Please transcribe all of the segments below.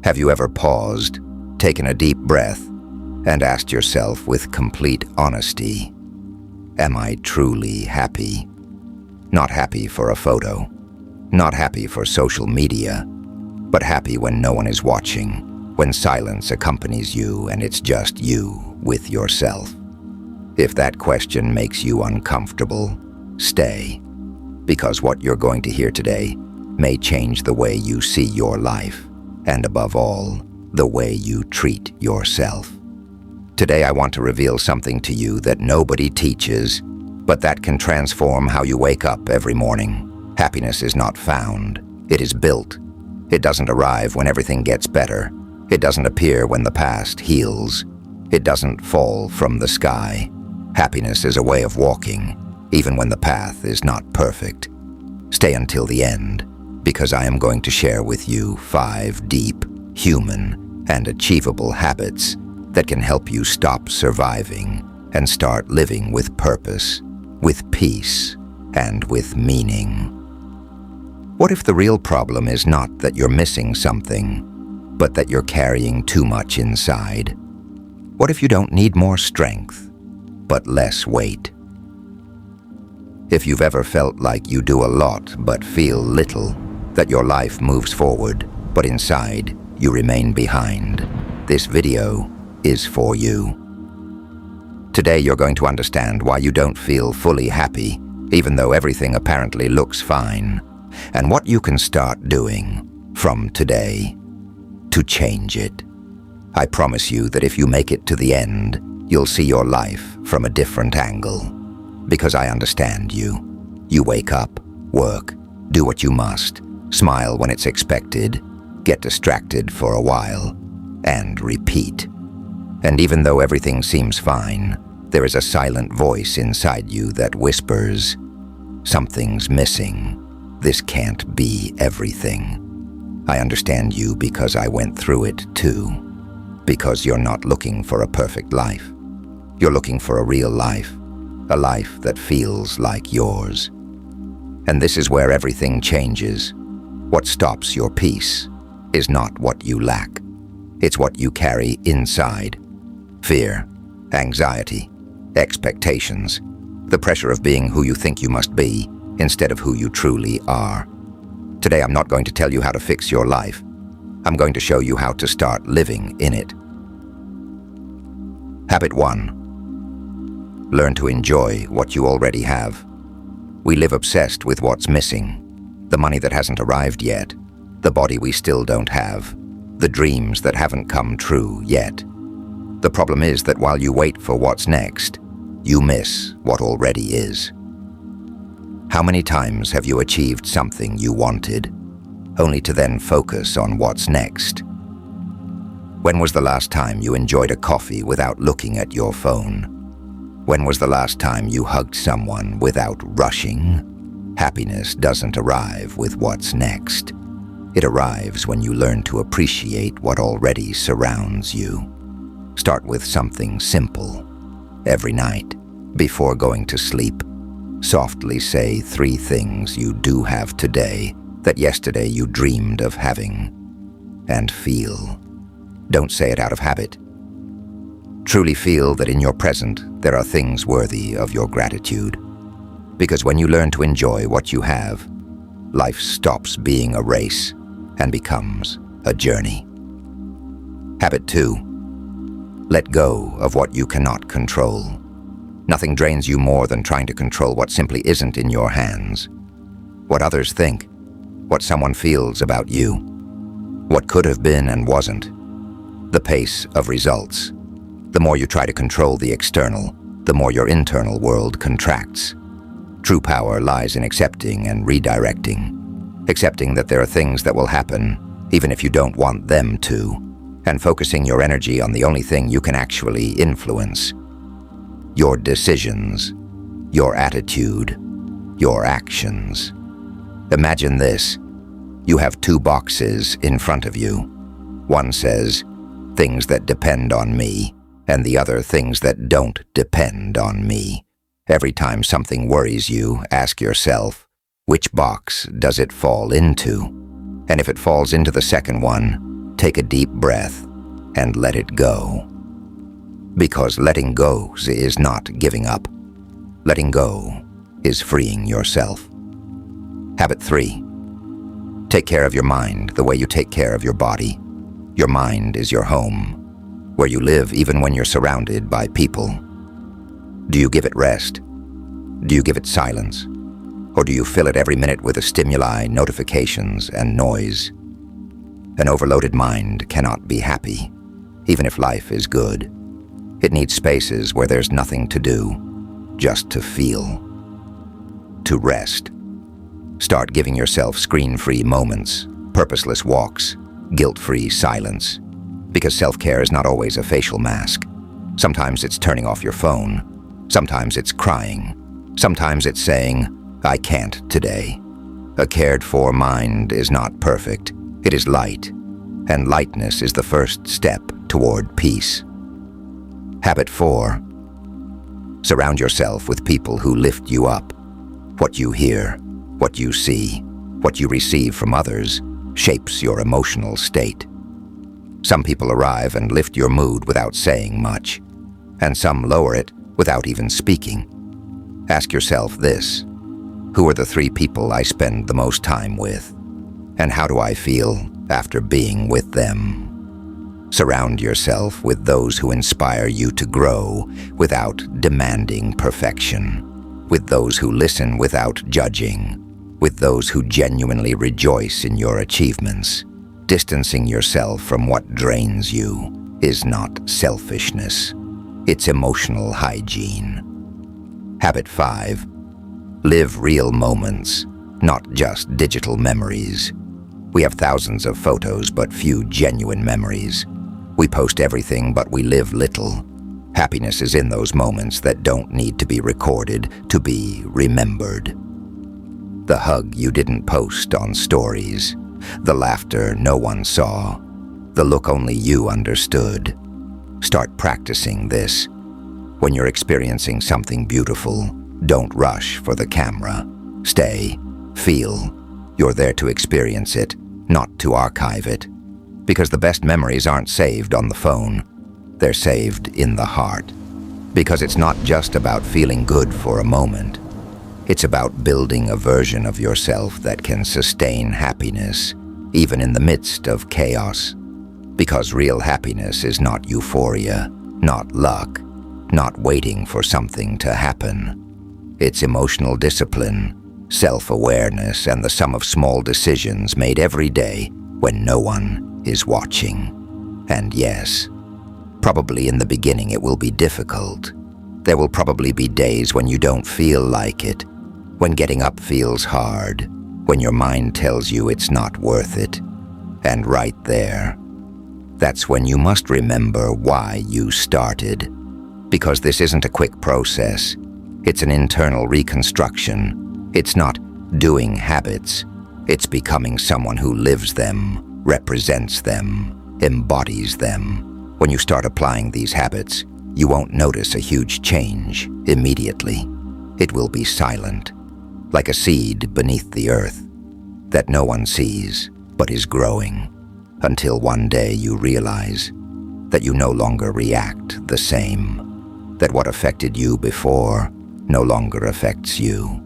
Have you ever paused, taken a deep breath, and asked yourself with complete honesty, am I truly happy? Not happy for a photo, not happy for social media, but happy when no one is watching, when silence accompanies you and it's just you with yourself. If that question makes you uncomfortable, stay, because what you're going to hear today may change the way you see your life, and above all, the way you treat yourself. Today I want to reveal something to you that nobody teaches, but that can transform how you wake up every morning. Happiness is not found, it is built. It doesn't arrive when everything gets better. It doesn't appear when the past heals. It doesn't fall from the sky. Happiness is a way of walking, even when the path is not perfect. Stay until the end, because I am going to share with you 5 deep, human, and achievable habits that can help you stop surviving and start living with purpose, with peace, and with meaning. What if the real problem is not that you're missing something, but that you're carrying too much inside? What if you don't need more strength, but less weight? If you've ever felt like you do a lot but feel little, that your life moves forward, but inside you remain behind, this video is for you. Today you're going to understand why you don't feel fully happy, even though everything apparently looks fine, and what you can start doing from today to change it. I promise you that if you make it to the end, you'll see your life from a different angle. Because I understand you. You wake up, work, do what you must, smile when it's expected, get distracted for a while, and repeat. And even though everything seems fine, there is a silent voice inside you that whispers, something's missing. This can't be everything. I understand you because I went through it too. Because you're not looking for a perfect life. You're looking for a real life, a life that feels like yours. And this is where everything changes. What stops your peace is not what you lack. It's what you carry inside. Fear, anxiety, expectations, the pressure of being who you think you must be instead of who you truly are. Today I'm not going to tell you how to fix your life. I'm going to show you how to start living in it. Habit 1. Learn to enjoy what you already have. We live obsessed with what's missing. The money that hasn't arrived yet. The body we still don't have. The dreams that haven't come true yet. The problem is that while you wait for what's next, you miss what already is. How many times have you achieved something you wanted, only to then focus on what's next? When was the last time you enjoyed a coffee without looking at your phone? When was the last time you hugged someone without rushing? Happiness doesn't arrive with what's next. It arrives when you learn to appreciate what already surrounds you. Start with something simple. Every night, before going to sleep, softly say 3 things you do have today that yesterday you dreamed of having. And feel. Don't say it out of habit. Truly feel that in your present there are things worthy of your gratitude. Because when you learn to enjoy what you have, life stops being a race and becomes a journey. Habit 2. Let go of what you cannot control. Nothing drains you more than trying to control what simply isn't in your hands. What others think, what someone feels about you, what could have been and wasn't. The pace of results. The more you try to control the external, the more your internal world contracts. True power lies in accepting and redirecting. Accepting that there are things that will happen, even if you don't want them to, and focusing your energy on the only thing you can actually influence. Your decisions, your attitude, your actions. Imagine this. You have 2 boxes in front of you. One says, things that depend on me, and the other, things that don't depend on me. Every time something worries you, ask yourself, which box does it fall into? And if it falls into the second one, take a deep breath and let it go. Because letting go is not giving up. Letting go is freeing yourself. Habit 3. Take care of your mind the way you take care of your body. Your mind is your home, where you live even when you're surrounded by people. Do you give it rest? Do you give it silence? Or do you fill it every minute with stimuli, notifications, and noise? An overloaded mind cannot be happy, even if life is good. It needs spaces where there's nothing to do, just to feel, to rest. Start giving yourself screen-free moments, purposeless walks, guilt-free silence. Because self-care is not always a facial mask. Sometimes it's turning off your phone. Sometimes it's crying. Sometimes it's saying, "I can't today." A cared-for mind is not perfect. It is light, and lightness is the first step toward peace. Habit 4. Surround yourself with people who lift you up. What you hear, what you see, what you receive from others shapes your emotional state. Some people arrive and lift your mood without saying much, and some lower it without even speaking. Ask yourself this: who are the 3 people I spend the most time with? And how do I feel after being with them? Surround yourself with those who inspire you to grow without demanding perfection, with those who listen without judging, with those who genuinely rejoice in your achievements. Distancing yourself from what drains you is not selfishness. It's emotional hygiene. Habit 5. Live real moments, not just digital memories. We have thousands of photos, but few genuine memories. We post everything, but we live little. Happiness is in those moments that don't need to be recorded to be remembered. The hug you didn't post on stories, the laughter no one saw, the look only you understood. Start practicing this. When you're experiencing something beautiful, don't rush for the camera. Stay, feel. You're there to experience it, not to archive it. Because the best memories aren't saved on the phone. They're saved in the heart. Because it's not just about feeling good for a moment. It's about building a version of yourself that can sustain happiness, even in the midst of chaos. Because real happiness is not euphoria, not luck, not waiting for something to happen. It's emotional discipline, self-awareness, and the sum of small decisions made every day when no one is watching. And yes, probably in the beginning it will be difficult. There will probably be days when you don't feel like it, when getting up feels hard, when your mind tells you it's not worth it. And right there, that's when you must remember why you started. Because this isn't a quick process. It's an internal reconstruction. It's not doing habits. It's becoming someone who lives them, represents them, embodies them. When you start applying these habits, you won't notice a huge change immediately. It will be silent, like a seed beneath the earth, that no one sees but is growing, until one day you realize that you no longer react the same, that what affected you before no longer affects you,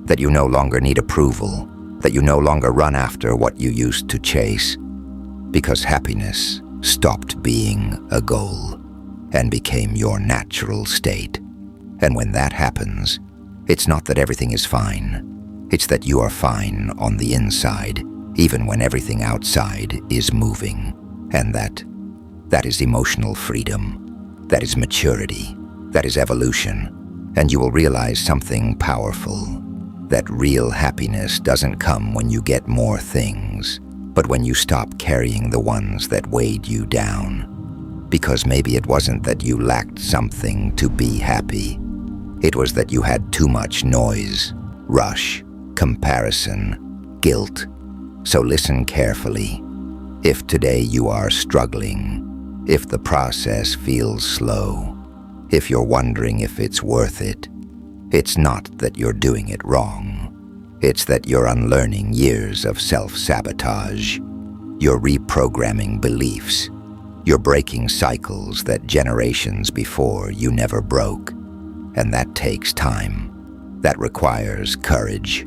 that you no longer need approval, that you no longer run after what you used to chase, because happiness stopped being a goal and became your natural state. And when that happens, it's not that everything is fine. It's that you are fine on the inside, even when everything outside is moving. And that is emotional freedom. That is maturity. That is evolution. And you will realize something powerful, that real happiness doesn't come when you get more things, but when you stop carrying the ones that weighed you down. Because maybe it wasn't that you lacked something to be happy. It was that you had too much noise, rush, comparison, guilt. So listen carefully. If today you are struggling, if the process feels slow, if you're wondering if it's worth it, it's not that you're doing it wrong. It's that you're unlearning years of self-sabotage. You're reprogramming beliefs. You're breaking cycles that generations before you never broke. And that takes time. That requires courage.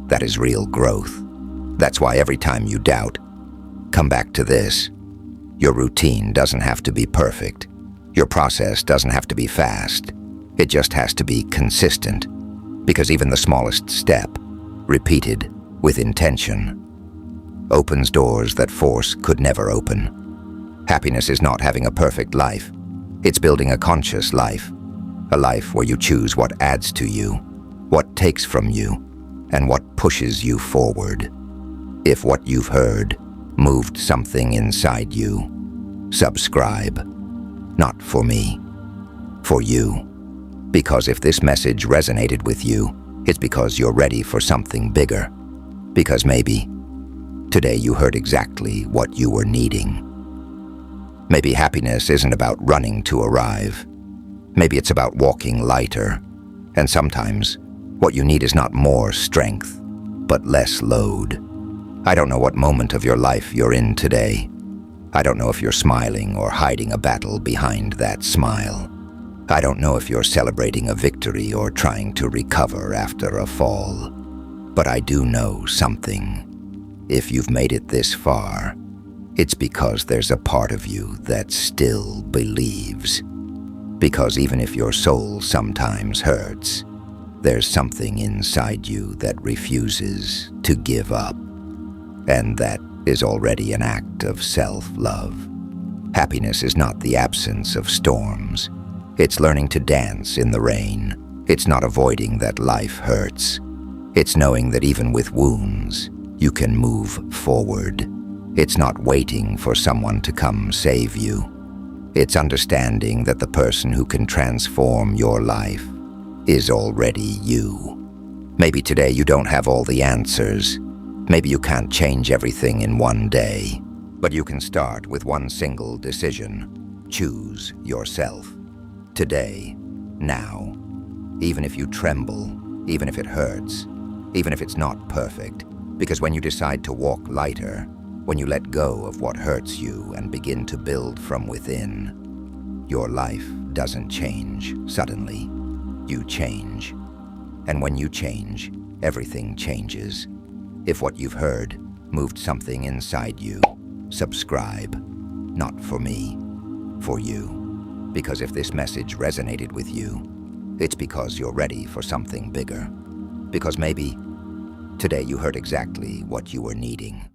That is real growth. That's why every time you doubt, come back to this. Your routine doesn't have to be perfect. Your process doesn't have to be fast. It just has to be consistent. Because even the smallest step, repeated with intention, opens doors that force could never open. Happiness is not having a perfect life. It's building a conscious life. A life where you choose what adds to you, what takes from you, and what pushes you forward. If what you've heard moved something inside you, subscribe. Not for me, for you. Because if this message resonated with you, it's because you're ready for something bigger. Because maybe today you heard exactly what you were needing. Maybe happiness isn't about running to arrive. Maybe it's about walking lighter. And sometimes what you need is not more strength, but less load. I don't know what moment of your life you're in today. I don't know if you're smiling or hiding a battle behind that smile. I don't know if you're celebrating a victory or trying to recover after a fall. But I do know something. If you've made it this far, it's because there's a part of you that still believes. Because even if your soul sometimes hurts, there's something inside you that refuses to give up. And that is already an act of self-love. Happiness is not the absence of storms. It's learning to dance in the rain. It's not avoiding that life hurts. It's knowing that even with wounds, you can move forward. It's not waiting for someone to come save you. It's understanding that the person who can transform your life is already you. Maybe today you don't have all the answers. Maybe you can't change everything in one day. But you can start with one single decision. Choose yourself. Today, now. Even if you tremble, even if it hurts, even if it's not perfect. Because when you decide to walk lighter, when you let go of what hurts you and begin to build from within, your life doesn't change suddenly. You change. And when you change, everything changes. If what you've heard moved something inside you, subscribe. Not for me, for you. Because if this message resonated with you, it's because you're ready for something bigger. Because maybe today you heard exactly what you were needing.